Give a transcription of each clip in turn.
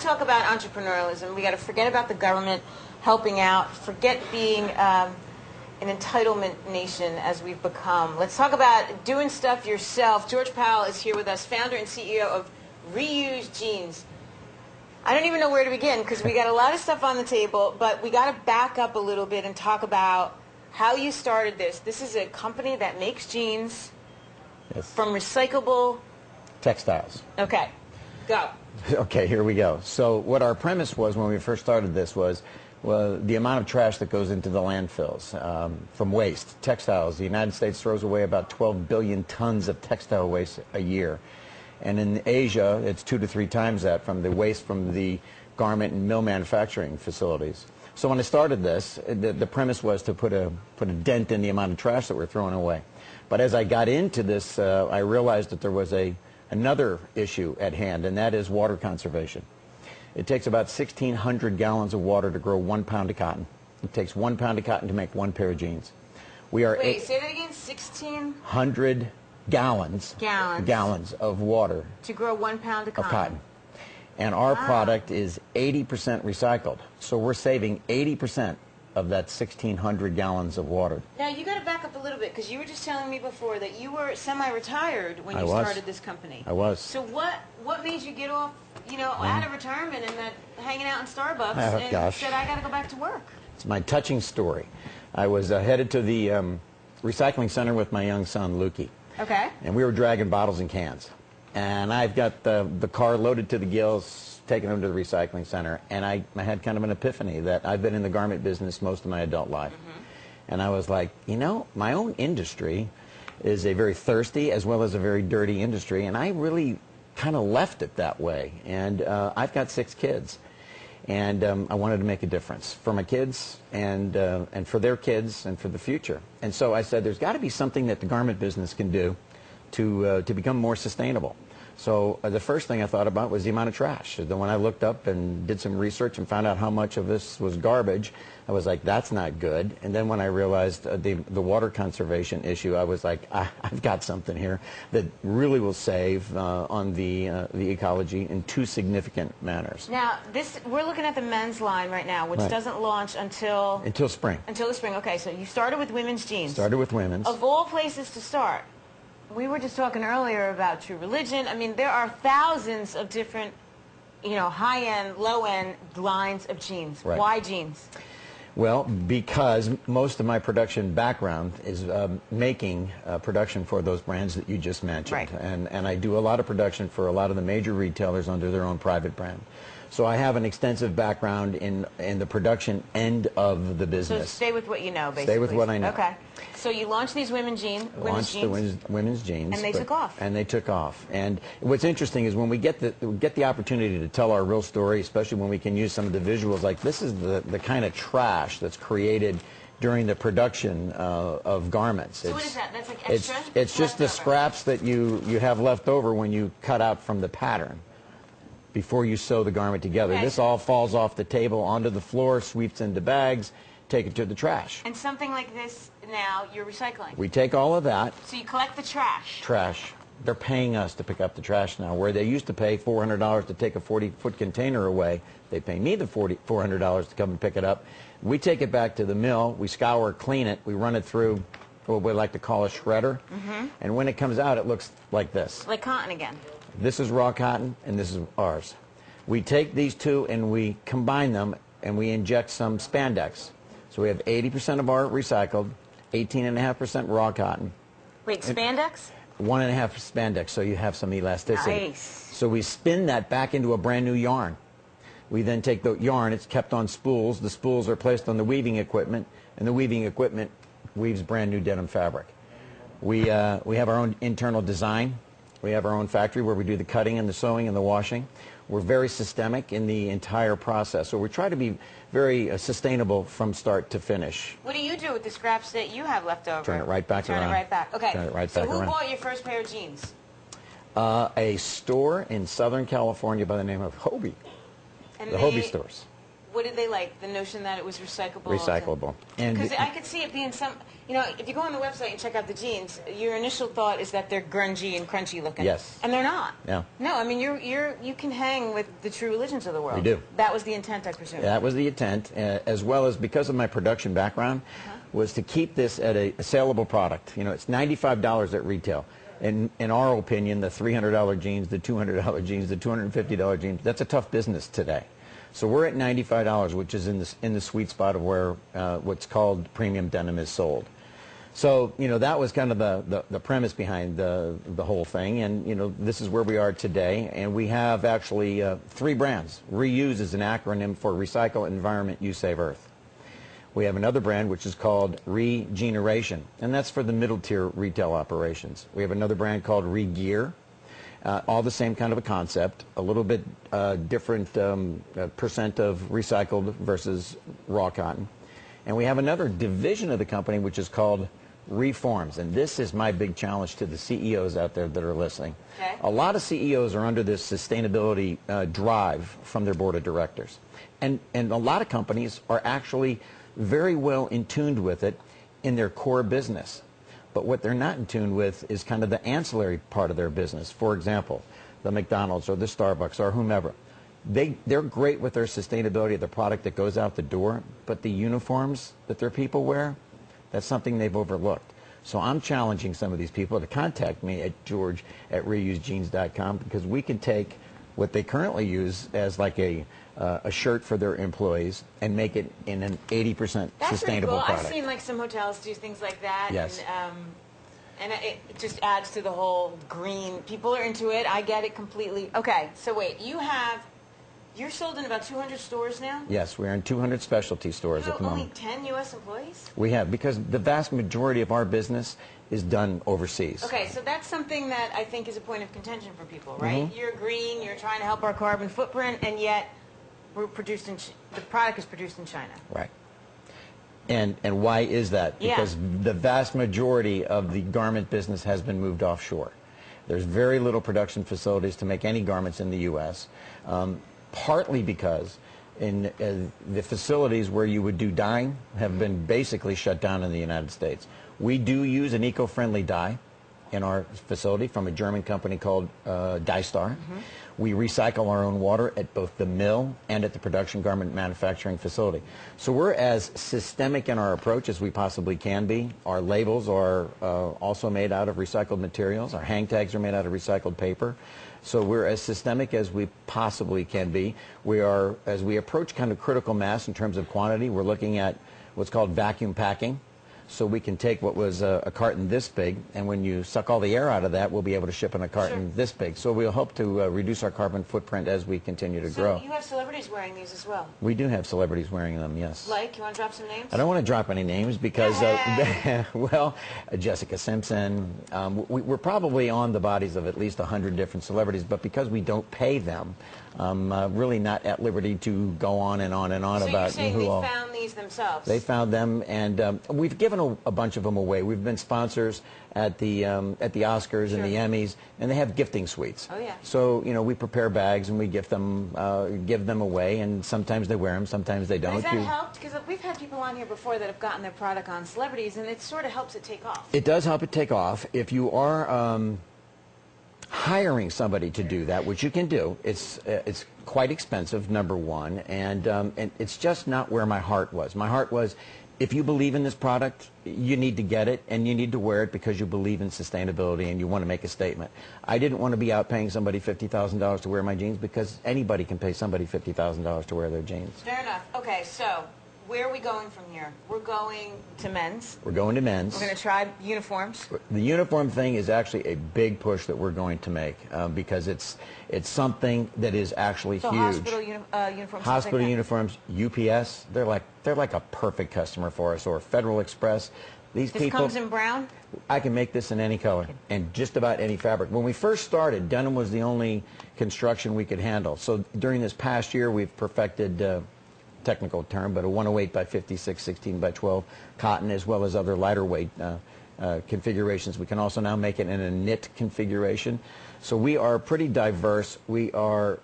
talk about entrepreneurialism. We got to forget about the government helping out, forget being an entitlement nation as we've become. Let's talk about doing stuff yourself. George Powell is here with us, founder and CEO of R.E.U.S.E Jeans. I don't even know where to begin because we got a lot of stuff on the table, but we got to back up a little bit and talk about how you started this. This is a company that makes jeans from recyclable textiles. Okay, go. Okay, here we go. So what our premise was when we first started this was the amount of trash that goes into the landfills from waste. Textiles. The United States throws away about 12 billion tons of textile waste a year. And in Asia, it's 2 to 3 times that from the waste from the garment and mill manufacturing facilities. So when I started this, the premise was to put a dent in the amount of trash that we're throwing away. But as I got into this, I realized that there was another issue at hand, and that is water conservation. It takes about 1,600 gallons of water to grow 1 pound of cotton. It takes 1 pound of cotton to make 1 pair of jeans. Wait, say that again, 1,600 gallons of water to grow 1 pound of cotton. And our product is 80% recycled. So we're saving 80% of that 1,600 gallons of water. Now, you got to back up a little bit because you were just telling me before that you were semi-retired when you started this company. I was. So what made you get off, out of retirement and hanging out in Starbucks and said, I got to go back to work? It's my touching story. I was headed to the recycling center with my young son, Lukey. Okay. And we were dragging bottles and cans. And I've got the car loaded to the gills, taking them to the recycling center. And I had kind of an epiphany that I've been in the garment business most of my adult life. And I was like, my own industry is a very thirsty as well as a very dirty industry. And I really kind of left it that way. And I've got 6 kids. And I wanted to make a difference for my kids and for their kids and for the future. And so I said, there's got to be something that the garment business can do to become more sustainable. So the first thing I thought about was the amount of trash. Then when I looked up and did some research and found out how much of this was garbage, I was like, that's not good. And then when I realized the water conservation issue, I was like, I've got something here that really will save on the ecology in 2 significant manners. Now, we're looking at the men's line right now, which doesn't launch until spring. Until the spring. Okay, so you started with women's jeans. Started with women's. Of all places to start. We were just talking earlier about True Religion. I mean, there are thousands of different, high-end, low-end lines of jeans. Right. Why jeans? Well, because most of my production background is making production for those brands that you just mentioned. Right. And I do a lot of production for a lot of the major retailers under their own private brand. So I have an extensive background in the production end of the business. So stay with what you know, basically. Stay with what I know. Okay. So you launched these women's jeans. Women's jeans. And they took off. And they took off. And what's interesting is when we get the opportunity to tell our real story, especially when we can use some of the visuals, like this is the kind of trash that's created during the production of garments. So what is that? That's like extra? It's just the scraps that you have left over when you cut out from the pattern before you sew the garment together. Okay. This all falls off the table onto the floor, sweeps into bags, take it to the trash. And something like this now you're recycling. We take all of that. So you collect the trash. Trash. They're paying us to pick up the trash now. Where they used to pay $400 to take a 40-foot container away, they pay me the $400 to come and pick it up. We take it back to the mill, we scour, clean it, we run it through what we like to call a shredder. And when it comes out, it looks like this. Like cotton again. This is raw cotton, and this is ours. We take these two and we combine them, and we inject some spandex. So we have 80% of our recycled, 18.5% raw cotton. Wait, spandex? 1.5 spandex, so you have some elasticity. Nice. So we spin that back into a brand new yarn. We then take the yarn, it's kept on spools. The spools are placed on the weaving equipment, and the weaving equipment weaves brand new denim fabric. We have our own internal design. We have our own factory where we do the cutting and the sewing and the washing. We're very systemic in the entire process. So we try to be very sustainable from start to finish. What do you do with the scraps that you have left over? Turn it right back around. Turn it right back. Okay. Turn it right so back who around. bought your first pair of jeans? A store in Southern California by the name of Hobie. And the Hobie stores. What did they like? The notion that it was recyclable? Recyclable. Because I could see it being some, you know, if you go on the website and check out the jeans, your initial thought is that they're grungy and crunchy looking. Yes. And they're not. Yeah. No, I mean, you can hang with the true religions of the world. We do. That was the intent, I presume. That was the intent, as well as because of my production background, was to keep this at a saleable product. You know, it's $95 at retail. In our opinion, the $300 jeans, the $200 jeans, the $250 jeans, that's a tough business today. So we're at $95, which is in the sweet spot of where what's called premium denim is sold. So, you know, that was kind of the premise behind the whole thing, and, you know, this is where we are today, and we have actually 3 brands. R.E.U.S.E is an acronym for Recycle, Environment, You Save Earth. We have another brand which is called Regeneration, and that's for the middle tier retail operations. We have another brand called Re-Gear, all the same kind of a concept, a little bit different percent of recycled versus raw cotton. And we have another division of the company which is called Reforms, and this is my big challenge to the CEOs out there that are listening. Okay. A lot of CEOs are under this sustainability drive from their board of directors, and a lot of companies are actually very well in tune with it in their core business. But what they're not in tune with is kind of the ancillary part of their business. For example, the McDonald's or the Starbucks or whomever. They're great with their sustainability of the product that goes out the door, but the uniforms that their people wear, that's something they've overlooked. So I'm challenging some of these people to contact me at george@reusejeans.com, because we can take what they currently use as like a shirt for their employees and make it in an 80% sustainable cool. product. I've seen like some hotels do things like that. Yes. And it just adds to the whole green. People are into it. I get it completely. Okay, so wait, you're sold in about 200 stores now? Yes, we're in 200 specialty stores You at the have only moment. 10 U.S. employees? We have, because the vast majority of our business is done overseas. Okay, so that's something that I think is a point of contention for people, right? You're green, you're trying to help our carbon footprint, and yet the product is produced in China. Right. And why is that? Yeah. Because the vast majority of the garment business has been moved offshore. There's very little production facilities to make any garments in the U.S., partly because in the facilities where you would do dyeing have been basically shut down in the United States. We do use an eco-friendly dye in our facility from a German company called DyeStar. We recycle our own water at both the mill and at the production garment manufacturing facility. So we're as systemic in our approach as we possibly can be. Our labels are also made out of recycled materials. Our hang tags are made out of recycled paper. So we're as systemic as we possibly can be. We are, as we approach kind of critical mass in terms of quantity, we're looking at what's called vacuum packing. So we can take what was a carton this big, and when you suck all the air out of that, we'll be able to ship in a carton this big. So we'll hope to reduce our carbon footprint as we continue to grow. So you have celebrities wearing these as well? We do have celebrities wearing them, yes. Like, you want to drop some names? I don't want to drop any names because, well, Jessica Simpson. We're probably on the bodies of at least 100 different celebrities, but because we don't pay them, I'm really not at liberty to go on and on and on so about you're saying who they all. found these themselves? They found them, and we've given a bunch of them away. We've been sponsors at the Oscars and the Emmys, and they have gifting suites. Oh, yeah. So, you know, we prepare bags and we give them away, and sometimes they wear them, sometimes they don't. Has that helped? Because we've had people on here before that have gotten their product on celebrities, and it sort of helps it take off. It does help it take off. If you are hiring somebody to do that, which you can do, it's quite expensive, number one, and it's just not where my heart was. My heart was, if you believe in this product, you need to get it, and you need to wear it because you believe in sustainability and you want to make a statement. I didn't want to be out paying somebody $50,000 to wear my jeans, because anybody can pay somebody $50,000 to wear their jeans. Fair enough. Okay, so where are we going from here? We're going to men's. We're going to men's. We're going to try uniforms. The uniform thing is actually a big push that we're going to make because it's something that is actually so huge. Hospital uniforms. Hospital like uniforms, UPS, they're like a perfect customer for us, or Federal Express. These this people. Comes in brown? I can make this in any color and just about any fabric. When we first started, denim was the only construction we could handle. So during this past year, we've perfected, technical term, but a 108 by 56, 16 by 12 cotton, as well as other lighter weight configurations. We can also now make it in a knit configuration. So we are pretty diverse. Our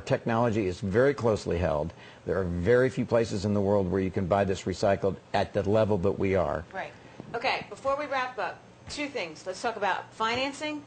technology is very closely held. There are very few places in the world where you can buy this recycled at the level that we are. Right. Okay, before we wrap up, two things. Let's talk about financing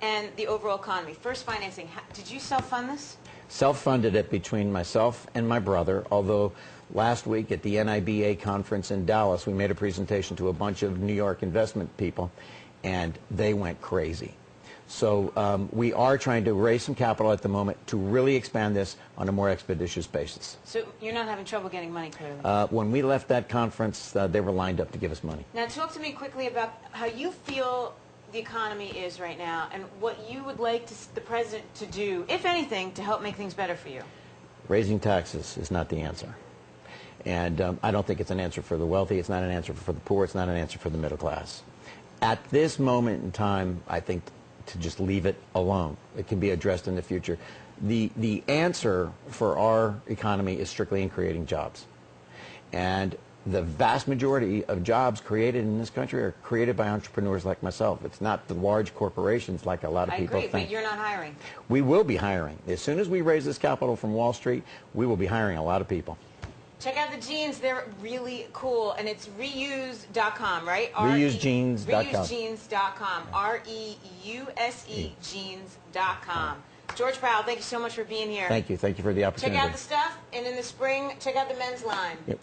and the overall economy. First, financing. Did you self-fund this? Self-funded it between myself and my brother, although last week at the NIBA conference in Dallas, we made a presentation to a bunch of New York investment people, and they went crazy. So we are trying to raise some capital at the moment to really expand this on a more expeditious basis. So you're not having trouble getting money, clearly? When we left that conference, they were lined up to give us money. Now talk to me quickly about how you feel the economy is right now and what you would like the president to do, if anything, to help make things better for you. Raising taxes is not the answer. And I don't think it's an answer for the wealthy. It's not an answer for the poor. It's not an answer for the middle class. At this moment in time, I think to just leave it alone. It can be addressed in the future. The answer for our economy is strictly in creating jobs. And the vast majority of jobs created in this country are created by entrepreneurs like myself. It's not the large corporations like a lot of people think. I agree, but you're not hiring. We will be hiring. As soon as we raise this capital from Wall Street, we will be hiring a lot of people. Check out the jeans. They're really cool. And it's reuse.com, right? Reusejeans.com. Reusejeans.com. R-E-U-S-E jeans.com. George Powell, thank you so much for being here. Thank you. Thank you for the opportunity. Check out the stuff. And in the spring, check out the men's line. Yep.